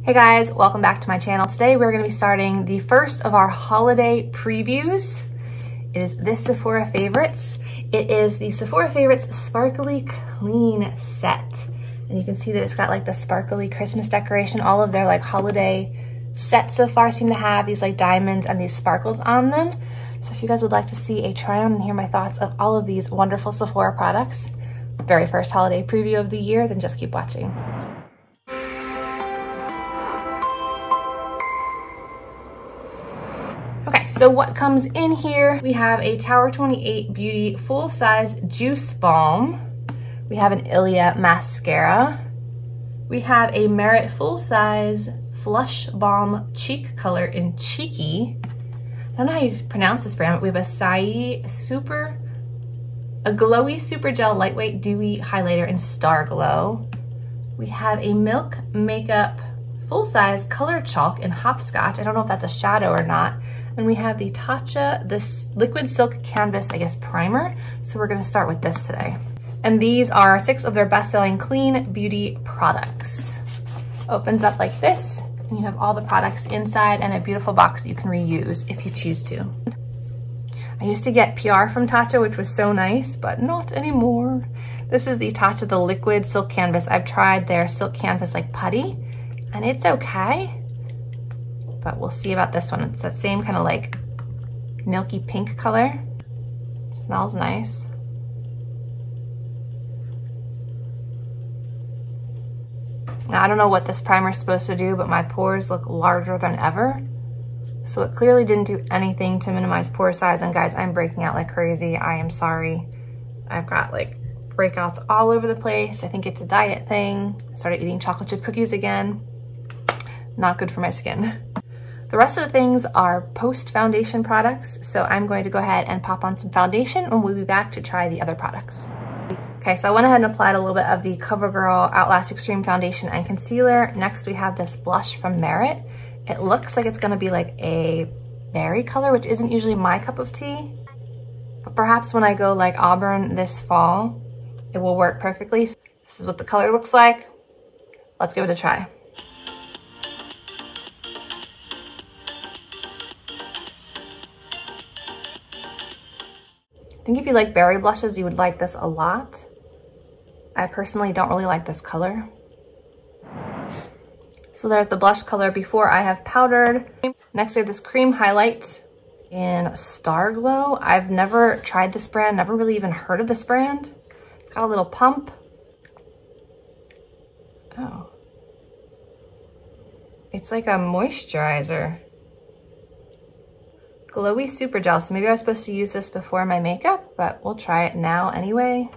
Hey guys, welcome back to my channel. Today we're going to be starting the first of our holiday previews. It is this Sephora Favorites. It is the Sephora Favorites Sparkly Clean Set. And you can see that it's got like the sparkly Christmas decoration. All of their like holiday sets so far seem to have these like diamonds and these sparkles on them. So if you guys would like to see a try on and hear my thoughts of all of these wonderful Sephora products, very first holiday preview of the year, then just keep watching. Okay, so what comes in here? We have a Tower 28 Beauty full-size juice balm. We have an Ilia mascara. We have a Merit full-size Flush Balm Cheek Color in Cheeky. I don't know how you pronounce this brand, but we have a Saie glowy super gel lightweight dewy highlighter in Star Glow. We have a Milkmakeup full-size color chalk in Hopscotch. I don't know if that's a shadow or not. And we have the Tatcha, this liquid silk canvas, I guess, primer. So we're gonna start with this today. And these are 6 of their best-selling clean beauty products. Opens up like this, and you have all the products inside and a beautiful box that you can reuse if you choose to. I used to get PR from Tatcha, which was so nice, but not anymore. This is the Tatcha, the liquid silk canvas. I've tried their silk canvas like putty, and it's okay. But we'll see about this one. It's that same kind of like milky pink color. Smells nice. Now, I don't know what this primer is supposed to do, but my pores look larger than ever. So it clearly didn't do anything to minimize pore size. And guys, I'm breaking out like crazy. I am sorry. I've got like breakouts all over the place. I think it's a diet thing. I started eating chocolate chip cookies again. Not good for my skin. The rest of the things are post-foundation products, so I'm going to go ahead and pop on some foundation and we'll be back to try the other products. Okay, so I went ahead and applied a little bit of the CoverGirl Outlast Extreme Foundation and Concealer. Next we have this blush from Merit. It looks like it's gonna be like a berry color, which isn't usually my cup of tea, but perhaps when I go like auburn this fall, it will work perfectly. This is what the color looks like. Let's give it a try. I think if you like berry blushes, you would like this a lot. I personally don't really like this color. So there's the blush color before I have powdered. Next we have this cream highlight in Star Glow. I've never tried this brand, never really even heard of this brand. It's got a little pump. Oh. It's like a moisturizer. Glowy super gel. So maybe I was supposed to use this before my makeup, but we'll try it now anyway.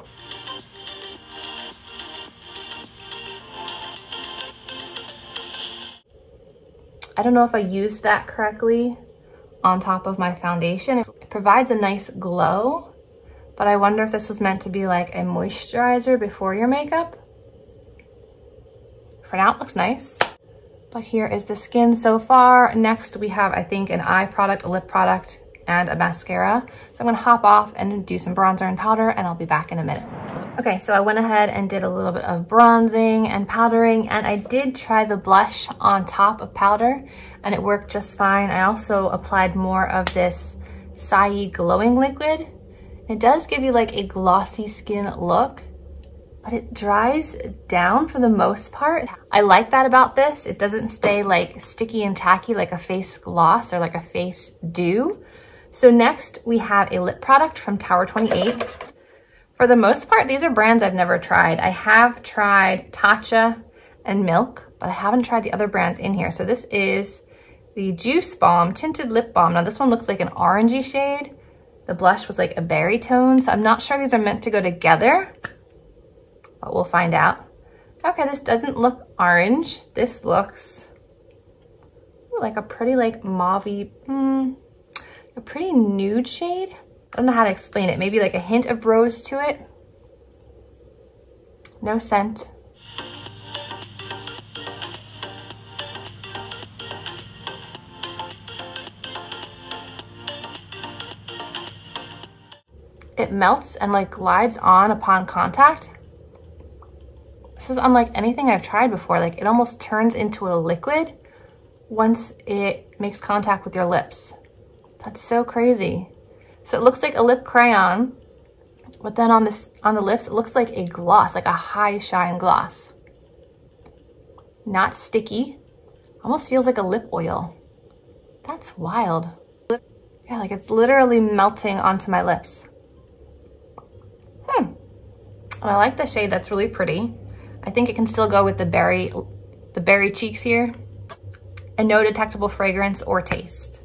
I don't know if I used that correctly on top of my foundation. It provides a nice glow, but I wonder if this was meant to be like a moisturizer before your makeup. For now, it looks nice. But here is the skin so far. Next, we have, I think, an eye product, a lip product, and a mascara. So I'm gonna hop off and do some bronzer and powder, and I'll be back in a minute. Okay, so I went ahead and did a little bit of bronzing and powdering, and I did try the blush on top of powder, and it worked just fine. I also applied more of this Saie glowing liquid. It does give you like a glossy skin look, but it dries down for the most part. I like that about this. It doesn't stay like sticky and tacky like a face gloss or like a face dew. So next we have a lip product from Tower 28. For the most part, these are brands I've never tried. I have tried Tatcha and Milk, but I haven't tried the other brands in here. So this is the jucebalm Tinted Lip Balm. Now this one looks like an orangey shade. The blush was like a berry tone. So I'm not sure these are meant to go together, but we'll find out. Okay, this doesn't look orange. This looks like a pretty like mauve-y, a pretty nude shade. I don't know how to explain it. Maybe like a hint of rose to it. No scent. It melts and like glides on upon contact. This is unlike anything I've tried before. Like it almost turns into a liquid once it makes contact with your lips. That's so crazy. So it looks like a lip crayon, but then on the lips, it looks like a gloss, like a high shine gloss. Not sticky, almost feels like a lip oil. That's wild. Yeah, like it's literally melting onto my lips. And I like the shade, that's really pretty. I think it can still go with the berry cheeks here. And no detectable fragrance or taste.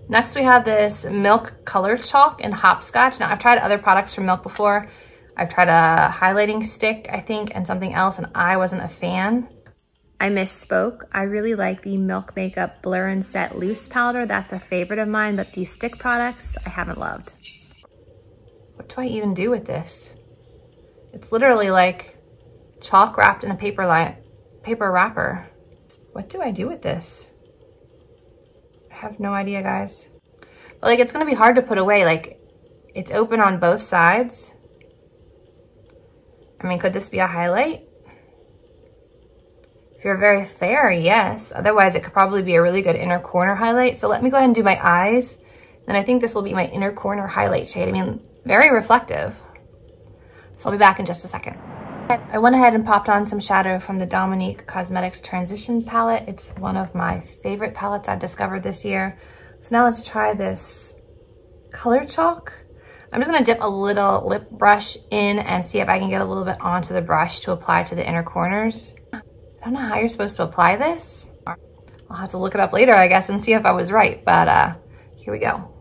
Next we have this Milk Color Chalk in Hopscotch. Now I've tried other products from Milk before. I've tried a highlighting stick, I think, and something else, and I wasn't a fan. I misspoke. I really like the Milkmakeup Blur and Set Loose Powder. That's a favorite of mine, but these stick products I haven't loved. What do I even do with this? It's literally like chalk wrapped in a paper wrapper. What do I do with this? I have no idea, guys. But like, it's gonna be hard to put away. Like, it's open on both sides. I mean, could this be a highlight? If you're very fair, yes. Otherwise, it could probably be a really good inner corner highlight. So let me go ahead and do my eyes. And I think this will be my inner corner highlight shade. I mean, very reflective. So I'll be back in just a second. I went ahead and popped on some shadow from the Dominique Cosmetics Transition palette. It's one of my favorite palettes I've discovered this year. So now let's try this color chalk. I'm just gonna dip a little lip brush in and see if I can get a little bit onto the brush to apply to the inner corners. I don't know how you're supposed to apply this. I'll have to look it up later, I guess, and see if I was right, but here we go.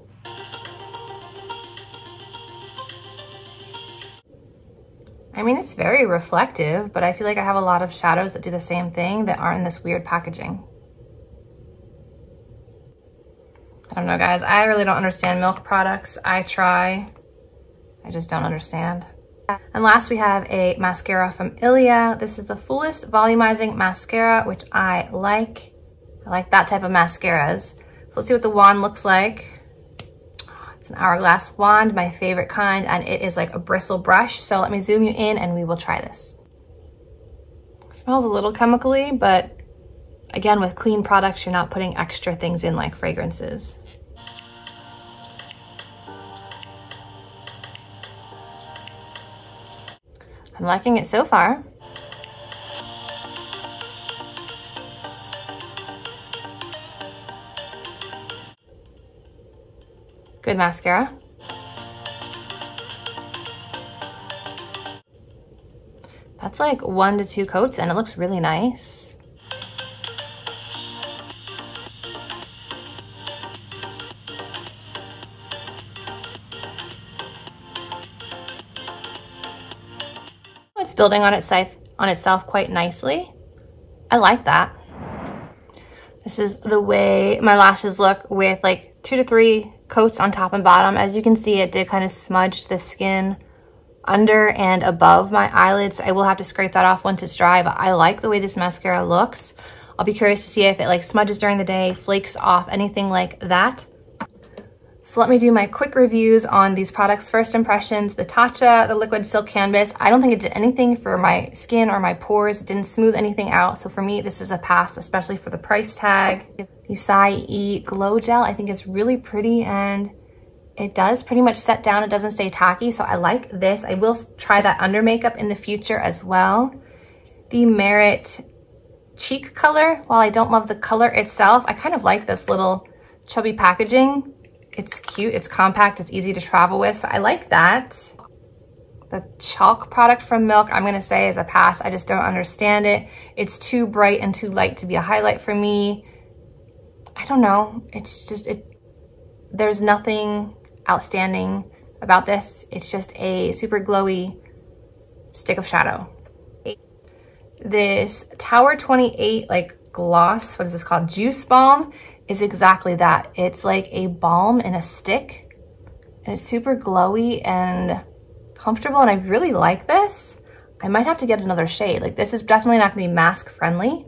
I mean, it's very reflective, but I feel like I have a lot of shadows that do the same thing that aren't in this weird packaging. I don't know, guys. I really don't understand Milk products. I try. I just don't understand. And last we have a mascara from Ilia. This is the Fullest Volumizing Mascara, which I like. I like that type of mascaras. So let's see what the wand looks like. It's an hourglass wand, my favorite kind, and it is like a bristle brush. So let me zoom you in and we will try this. It smells a little chemically, but again, with clean products, you're not putting extra things in like fragrances. I'm liking it so far. Good mascara. That's like 1 to 2 coats and it looks really nice. It's building on itself quite nicely. I like that. This is the way my lashes look with like 2 to 3 coats on top and bottom. As you can see, it did kind of smudge the skin under and above my eyelids. I will have to scrape that off once it's dry, but I like the way this mascara looks. I'll be curious to see if it like smudges during the day, flakes off, anything like that. So let me do my quick reviews on these products. First impressions, the Tatcha, the Liquid Silk Canvas. I don't think it did anything for my skin or my pores. It didn't smooth anything out. So for me, this is a pass, especially for the price tag. The Saie Glow Gel, I think is really pretty and it does pretty much set down. It doesn't stay tacky. So I like this. I will try that under makeup in the future as well. The Merit Cheek Color, while I don't love the color itself, I kind of like this little chubby packaging. It's cute, it's compact, it's easy to travel with, so I like that. The chalk product from Milk, I'm gonna say is a pass. I just don't understand it. It's too bright and too light to be a highlight for me. I don't know, it's just, there's nothing outstanding about this. It's just a super glowy stick of shadow. This Tower 28 like gloss, what is this called? Juice Balm. Is exactly that. It's like a balm in a stick and it's super glowy and comfortable and I really like this. I might have to get another shade. Like this is definitely not gonna be mask friendly,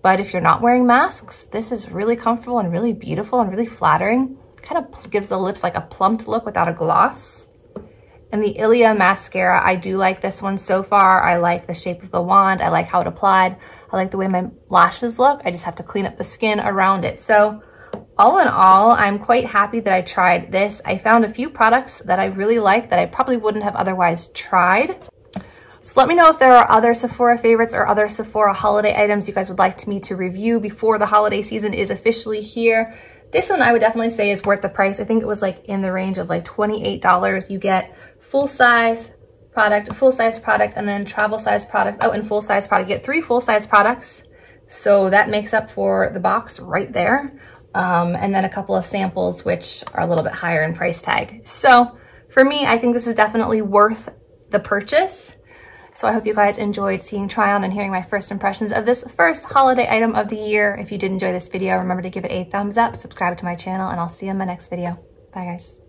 but if you're not wearing masks, this is really comfortable and really beautiful and really flattering. Kind of gives the lips like a plumped look without a gloss. And the Ilia mascara, I do like this one so far. I like the shape of the wand. I like how it applied. I like the way my lashes look. I just have to clean up the skin around it. So all in all, I'm quite happy that I tried this. I found a few products that I really like that I probably wouldn't have otherwise tried. So let me know if there are other Sephora favorites or other Sephora holiday items you guys would like me to review before the holiday season is officially here. This one I would definitely say is worth the price. I think it was like in the range of like $28. You get full-size product, and then travel-size product. Oh, and full-size product. You get 3 full-size products. So that makes up for the box right there. And then a couple of samples, which are a little bit higher in price tag. So for me, I think this is definitely worth the purchase. So I hope you guys enjoyed seeing try on and hearing my first impressions of this first holiday item of the year. If you did enjoy this video, remember to give it a thumbs up, subscribe to my channel, and I'll see you in my next video. Bye guys.